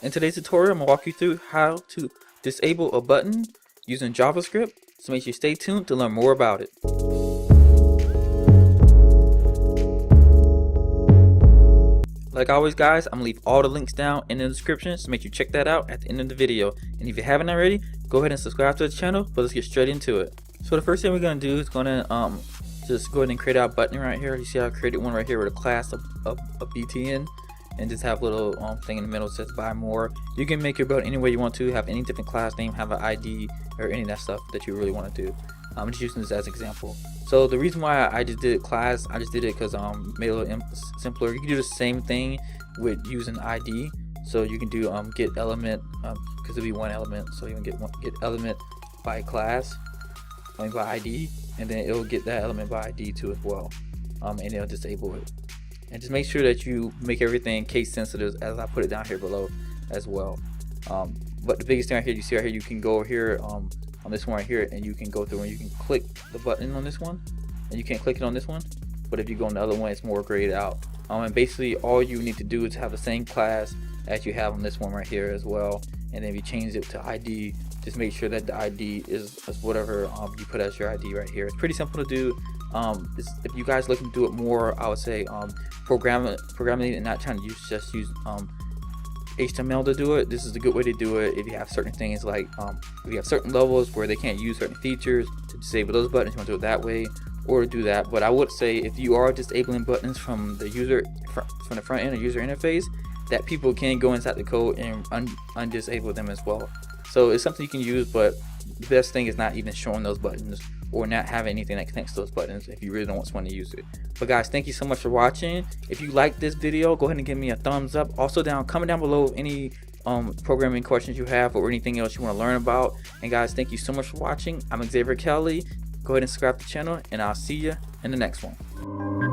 In today's tutorial, I'm going to walk you through how to disable a button using JavaScript, so make sure you stay tuned to learn more about it. Like always guys, I'm going to leave all the links down in the description, so make sure you check that out at the end of the video. And if you haven't already, go ahead and subscribe to the channel, but let's get straight into it. So the first thing we're going to do is going to just go ahead and create our button right here. You see I created one right here with a class of BTN. And just have a little thing in the middle that says buy more. You can make your button any way you want to, have any different class name, have an ID, or any of that stuff that you really want to do. I'm just using this as an example. So the reason why I just did class, I just did it because made it a little simpler. You can do the same thing with using ID. So you can do get element, because it'll be one element. So you can get element by class, by ID, and then it'll get that element by ID too as well. And it'll disable it. And just make sure that you make everything case sensitive, as I put it down here below as well. But the biggest thing right here, you see right here, you can go over here on this one right here, and you can go through and you can click the button on this one, and you can't click it on this one. But if you go on the other one, it's more grayed out. And basically all you need to do is have the same class as you have on this one right here as well. And then if you change it to ID, just make sure that the ID is whatever you put as your ID right here. It's pretty simple to do. If you guys looking to do it more, I would say programming and not trying to use HTML to do it. This is a good way to do it if you have certain things like if you have certain levels where they can't use certain features, to disable those buttons. You want to do it that way or to do that. But I would say if you are disabling buttons from the front end or user interface, that people can go inside the code and undisable them as well. So it's something you can use, but the best thing is not even showing those buttons or not having anything that connects to those buttons if you really don't want someone to use it. But guys, thank you so much for watching. If you like this video, go ahead and give me a thumbs up. Also comment down below any programming questions you have or anything else you want to learn about. And guys, thank you so much for watching. I'm Xavier. Go ahead and subscribe to the channel, and I'll see you in the next one.